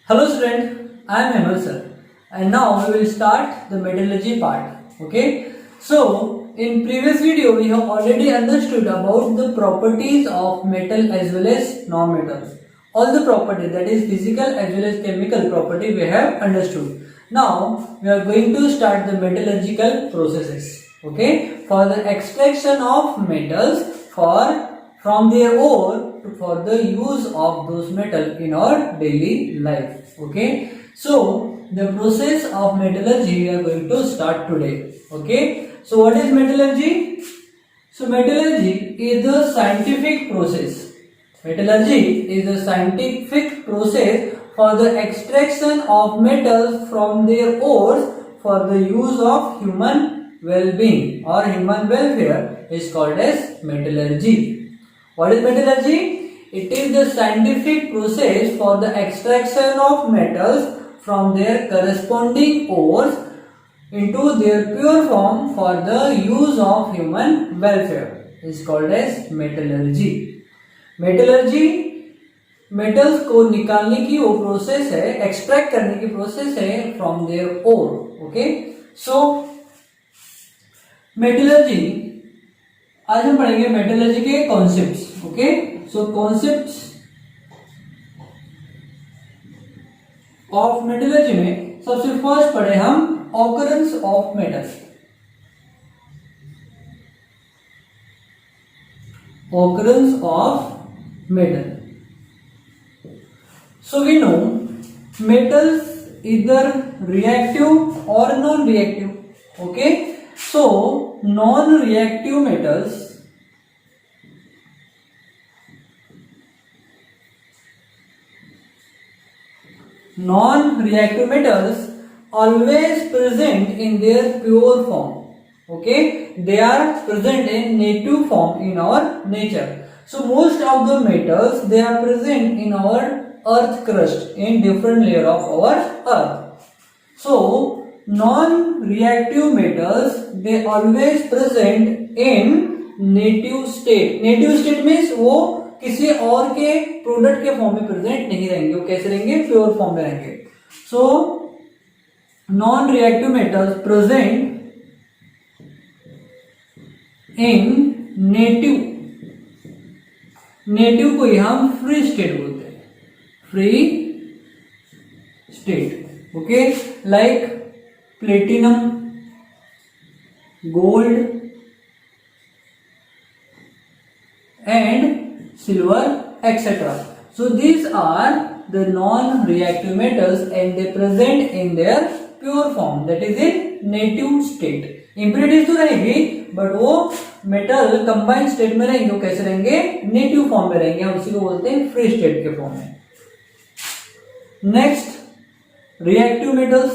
Hello student, I am Hemal sir and now we will start the metallurgy part. Okay, so in previous video we have already understood about the properties of metal as well as non-metals. All the properties, that is physical as well as chemical property, we have understood. Now we are going to start the metallurgical processes. Okay, for the extraction of metals from their ore for the use of those metal in our daily life. Okay, so the process of metallurgy we are going to start today. Okay, so what is metallurgy? So metallurgy is the scientific process. Metallurgy is a scientific process for the extraction of metals from their ores for the use of human well-being or human welfare is called as metallurgy. What is metallurgy? It is the scientific process for the extraction of metals from their corresponding ores into their pure form for the use of human welfare is called as metallurgy. Metallurgy metals को निकालने की वो process है, extract करने की process है from their ore. Okay, so metallurgy आज हम पढ़ेंगे मेटलर्जी के concepts. Okay, so concepts of metallurgy में सबसे फर्स्ट पढ़े हम occurrence of metal. occurrence of metal. So we know metals either reactive or non-reactive. Okay, so non-reactive metals always present in their pure form. Okay, they are present in native form in our nature. So most of the metals they are present in our earth crust in different layer of our earth. So non-reactive metals they always present in native state. Native state means वो किसी और के product के form में present नहीं रहेंगे, वो कैसे रहेंगे? प्योर फॉर्म में रहेंगे. So non-reactive metals present in native को हम फ्री स्टेट बोलते हैं. Free state. Okay, like platinum, gold and silver etcetera. So these are the non reactive metals and they present in their pure form, that is in native state. Impurities तो रहेगी but वो metal combined state में रहेंगे. वो कैसे रहेंगे? Native form में रहेंगे. हम उसी को बोलते हैं फ्री स्टेट के फॉर्म में. Next reactive metals.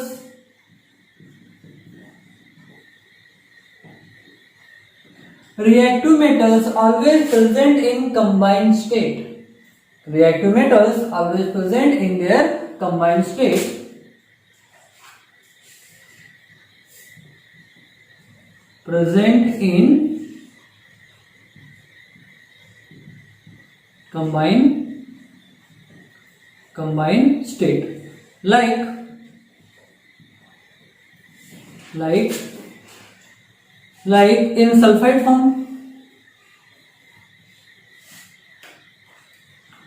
Reactive metals always present in combined state. Reactive metals always present in there combined state. Present in combined state, like in sulfide form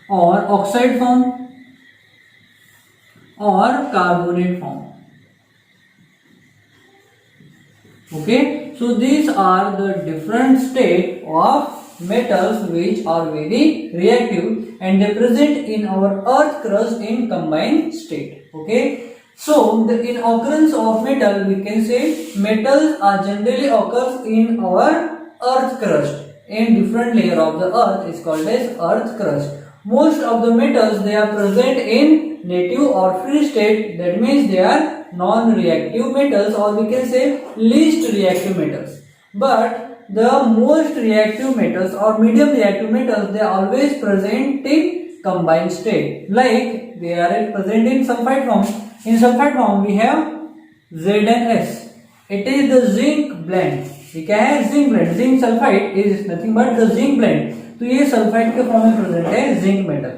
or oxide form or carbonate form. Okay, so these are the different state of metals which are very reactive and they present in our earth crust in combined state. Okay, so in occurrence of metal we can say metals are generally occurs in our earth crust in different layer of the earth is called as earth crust. Most of the metals they are present in native or free state, that means they are non-reactive metals or we can say least reactive metals. But the most reactive metals or medium reactive metals they are always present in combined state, like they are present in sulfide form. In sulfide form we have ZnS. It is the zinc blend. ये क्या है? Zinc blende. Zinc sulphide is nothing but the zinc blende. तो ये sulphide के form में present है zinc metal.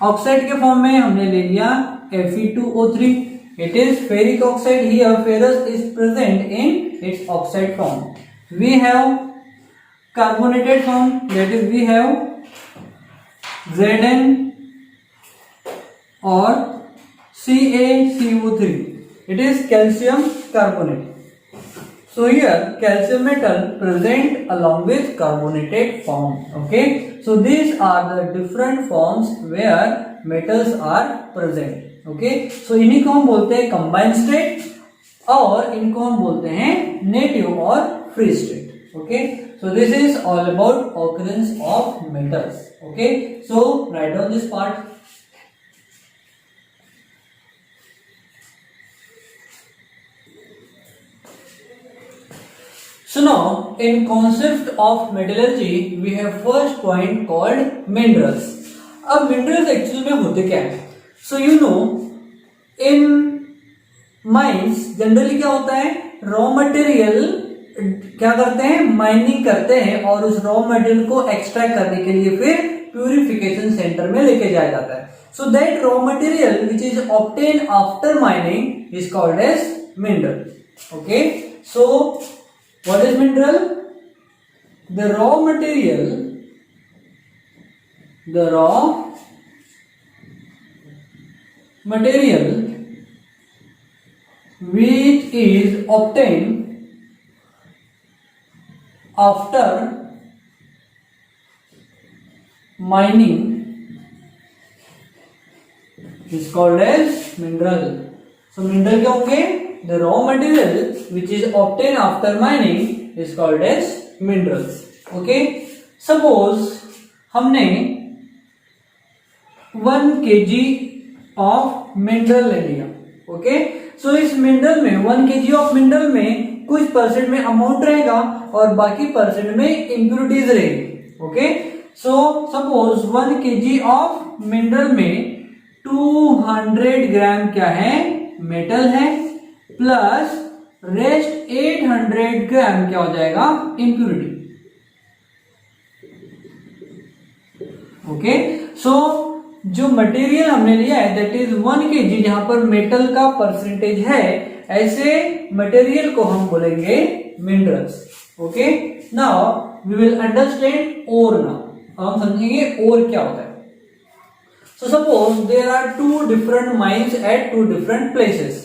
Oxide के form में हमने ले लिया Fe2O3. It is ferric oxide. Here ferrous is present in its oxide form. We have carbonated form, that is we have Zn or CaCO3. It is calcium carbonate. So here calcium metal present along with carbonated form. Okay, so these are the different forms where metals are present. Okay, so इन्हीं को हम बोलते हैं combined state और इनको हम बोलते हैं नेटिव और free state. Okay, so this is all about occurrence of metals. Okay, so write down this part. So now in concept of metallurgy we have first point called minerals. अब minerals actually में होते क्या है? So you know in mines generally क्या होता है, raw material क्या करते हैं, माइनिंग करते हैं और उस रॉ मटेरियल को एक्सट्रैक्ट करने के लिए फिर प्यूरिफिकेशन सेंटर में लेके जाया जाता है. So that raw material which is obtain after mining is called as mineral. Okay, so what is mineral? The raw material which is obtained after mining is called as mineral. So mineral क्या होंगे? The raw material which is obtained after mining is called as minerals. Okay, suppose हमने 1 kg of mineral ले लिया. Okay, सो इस mineral में 1 kg of mineral में कुछ percent में अमाउंट रहेगा और बाकी परसेंट में इंप्यूरिटीज रहेगी. Okay, so suppose 1 kg of mineral में 200 ग्राम क्या है, मेटल है, प्लस रेस्ट 800 ग्राम क्या हो जाएगा, इंप्यूरिटी. ओके, सो जो मटेरियल हमने लिया है दैट इज 1 kg, जहां पर मेटल का परसेंटेज है, ऐसे मटेरियल को हम बोलेंगे minerals. Okay, now we will understand ore. Now अब हम समझेंगे ओर क्या होता है. So suppose there are 2 different mines at 2 different places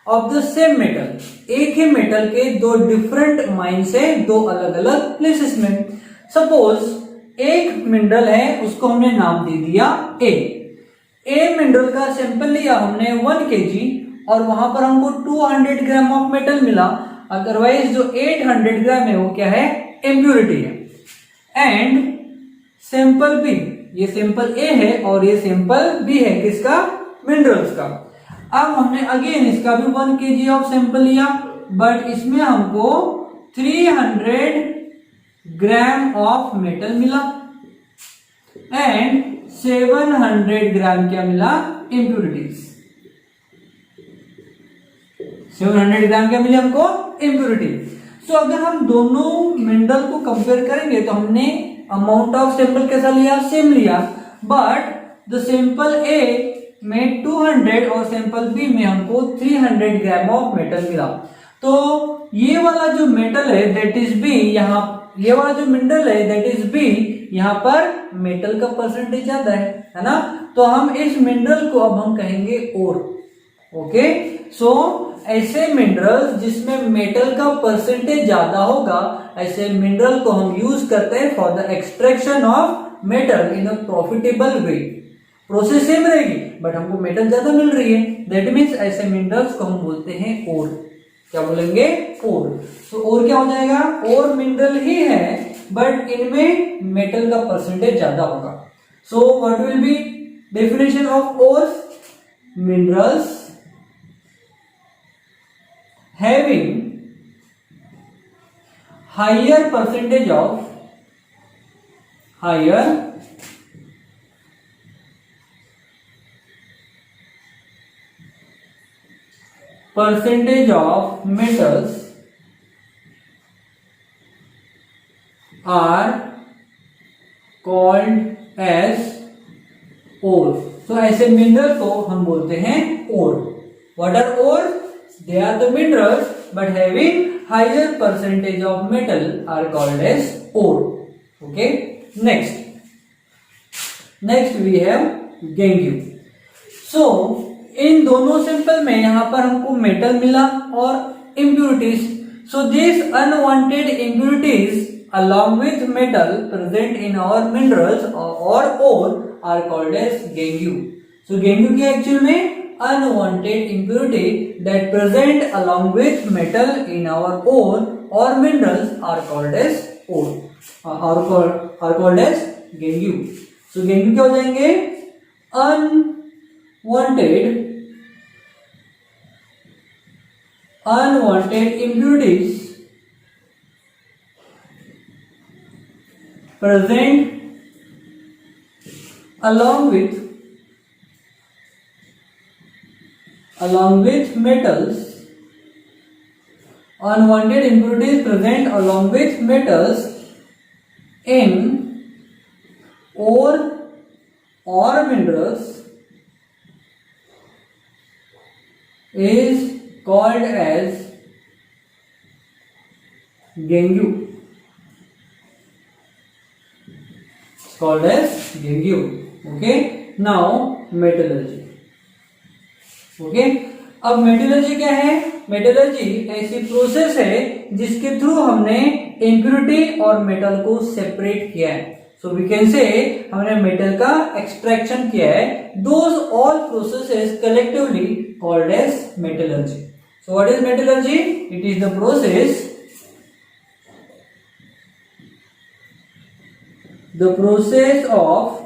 of the same metal. एक ही मेटल के 2 डिफरेंट माइंस है 2 अलग अलग प्लेसेस में. सपोज एक मिनरल है, उसको हमने नाम दे दिया ए मिनरल का सैंपल लिया हमने 1 kg और वहां पर हमको 200 ग्राम ऑफ मेटल मिला. अदरवाइज जो 800 ग्राम है वो क्या है, इम्प्यूरिटी है. एंड सैंपल बी, ये सैंपल ए है और ये सैंपल बी है, किसका, मिनरल्स का. अब हमने अगेन इसका भी 1 kg ऑफ सैंपल लिया, बट इसमें हमको 300 ग्राम ऑफ मेटल मिला एंड 700 ग्राम क्या मिला, इंप्यूरिटीज. 700 ग्राम क्या मिले हमको, इंप्यूरिटी. सो अगर हम दोनों मिनरल को कंपेयर करेंगे तो हमने अमाउंट ऑफ सैंपल कैसा लिया, सेम लिया, बट द सैंपल ए में 200 और सैंपल बी में हमको 300 ग्राम ऑफ मेटल मिला. तो ये वाला जो मेटल है दैट इज बी, यहाँ ये वाला जो मिनरल है दैट इज बी, यहाँ पर मेटल का परसेंटेज ज्यादा है ना, तो हम इस मिनरल को अब हम कहेंगे ओर. ओके, सो ऐसे मिनरल्स जिसमें मेटल का परसेंटेज ज्यादा होगा, ऐसे मिनरल को हम यूज करते हैं for the extraction of metal in a profitable way. Process same रहेगी बट हमको मेटल ज्यादा मिल रही है, दैट मीन्स ऐसे मिनरल्स को हम बोलते हैं ओर. क्या बोलेंगे, ओर. तो ओर क्या हो जाएगा, ओर मिनरल ही है बट इनमें मेटल का परसेंटेज ज्यादा होगा. So what will be definition of ores, minerals having higher percentage of metals are called as ores. So ऐसे मिनरल को हम बोलते हैं ओर. What are ores? They are the minerals but having higher percentage of metal are called as ore. Okay. Next we have gangue. So इन दोनों sample में यहाँ पर हमको मेटल मिला और impurities. So these unwanted impurities along with metal present in our minerals or ore are called as gangue. So gangue क्या actual में unwanted impurity that present along with metal in our ore or minerals are called as ore. Are called as gangue. So gangue क्या हो जाएंगे? Unwanted impurities present along with metals. Unwanted impurities present along with metals in ore or minerals is called as gangue. It's called as gangue. Okay. Now metallurgy. Okay. अब metallurgy क्या है? Metallurgy ऐसी process है जिसके through हमने impurity और metal को separate किया है. सो वी कैन से हमने मेटल का एक्सट्रैक्शन किया है. Those all processes collectively called as metallurgy. So what is metallurgy? It is the process of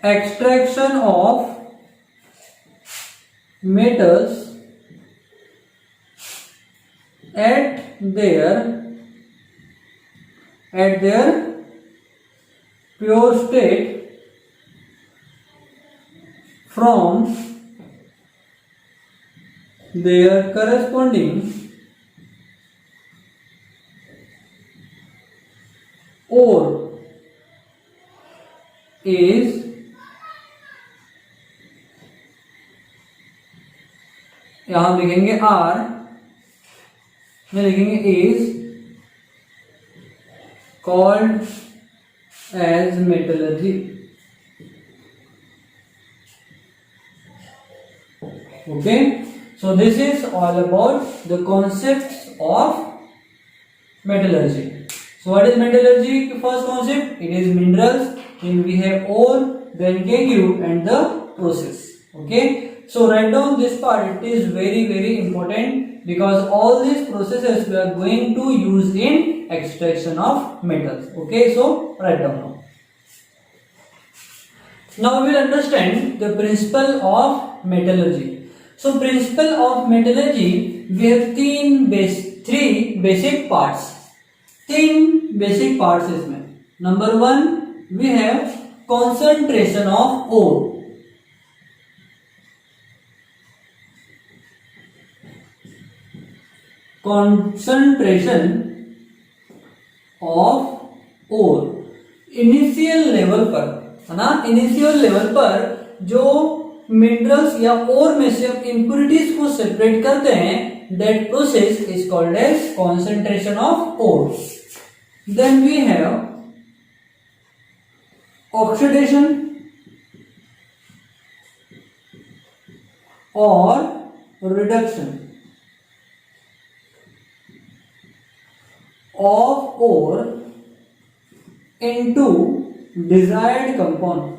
extraction of metals at their pure state from their corresponding ore is यहां लिखेंगे आर में लिखेंगे is called as metallurgy. Okay. So this is all about the concepts of metallurgy. So what is metallurgy? First concept, it is minerals, then we have ore, then gangue and the process. Okay. So write down this part. It is very important because all these processes we are going to use in extraction of metals. Okay, so write down now. Now we will understand the principle of metallurgy. So principle of metallurgy, we have three basic parts. तीन basic parts इसमें. Number 1, we have concentration of ore. concentration of ore. Initial level पर है ना, initial level पर जो minerals या ओर में से इंप्योरिटीज को सेपरेट करते हैं, that process is called as concentration of ore. Then we have oxidation or reduction of ore into desired compound.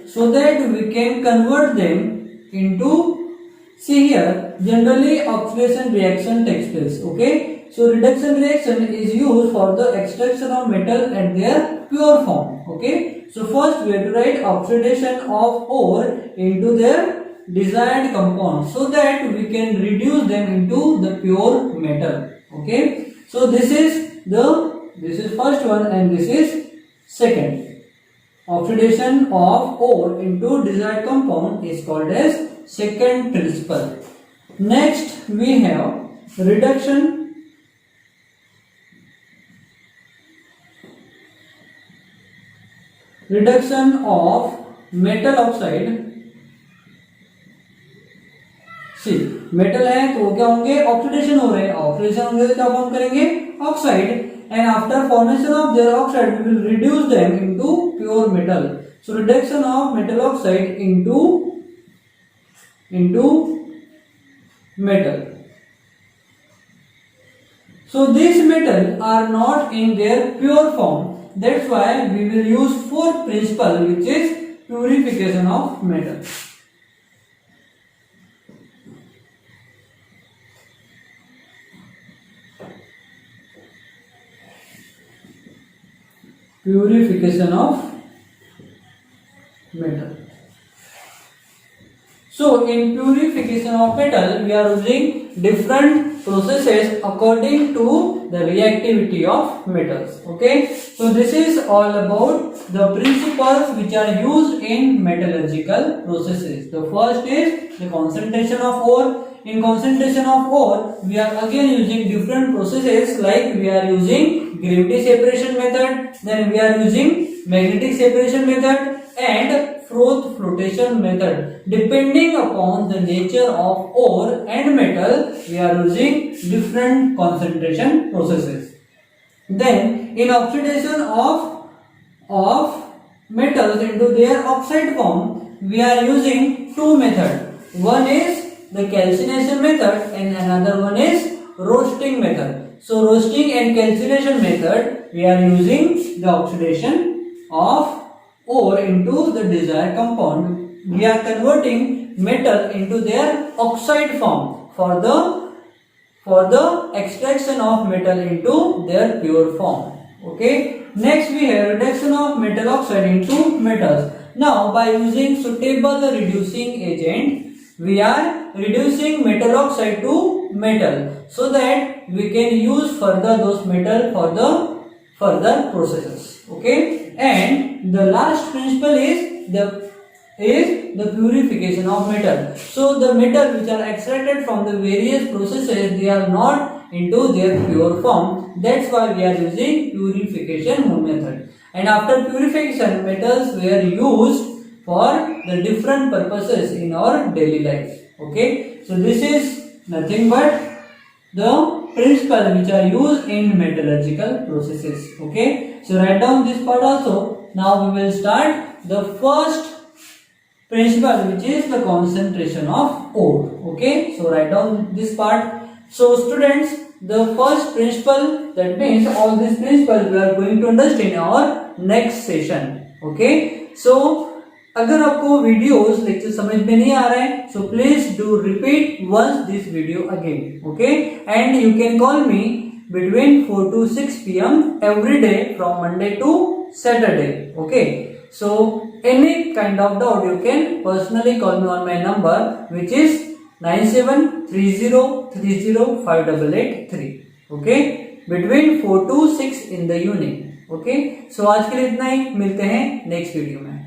So that we can convert them into, see here, generally oxidation reaction takes place. Okay, so reduction reaction is used for the extraction of metal at their pure form. Okay, so first we have to write oxidation of ore into their desired compound so that we can reduce them into the pure metal. Okay, so this is first one and this is second. Oxidation of ore into desired compound is called as second principle. Next we have reduction reduction of metal oxide, see metal है तो वो क्या होंगे, oxidation हो रहे हैं, oxidation होंगे तो क्या फॉर्म करेंगे, oxide, and after formation of their oxide we will reduce them into pure metal. So reduction of metal oxide into metal. So these metals are not in their pure form. That's why we will use fourth principle, which is purification of metal. Purification of metal. So in purification of metal, we are using different processes according to the reactivity of metals. Okay, so this is all about the principles which are used in metallurgical processes. The first is the concentration of ore. In concentration of ore, we are again using different processes, like we are using gravity separation method, then we are using magnetic separation method and froth flotation method. Depending upon the nature of ore and metal, we are using different concentration processes. Then in oxidation of metals into their oxide form, we are using two methods. One is the calcination method and another one is roasting method. So roasting and calcination method, we are using the oxidation of ore into the desired compound. We are converting metal into their oxide form for the extraction of metal into their pure form. Okay, next we have reduction of metal oxide into metals. Now by using suitable reducing agent, we are reducing metal oxide to metal so that we can use further those metal for the further processes. Okay, and the last principle is the purification of metal. So the metal which are extracted from the various processes, they are not into their pure form. That's why we are using purification method. And after purification, metals were used for the different purposes in our daily life. Okay, so this is nothing but the principle which are used in metallurgical processes. Okay, so write down this part also. Now we will start the first principle, which is the concentration of ore. Okay, so write down this part. So students, the first principle, that means all these principles we are going to understand in our next session. Okay, so अगर आपको videos lecture समझ में नहीं आ रहा है, so please do repeat once this video again. Okay, and you can call me between 4 to 6 p.m. every day from Monday to Saturday. Okay, so any kind of doubt you can personally call me on my number, which is 9730305883. Okay, between 4 to 6 in the evening. Okay, so आज के लिए इतना ही, मिलते हैं next video में.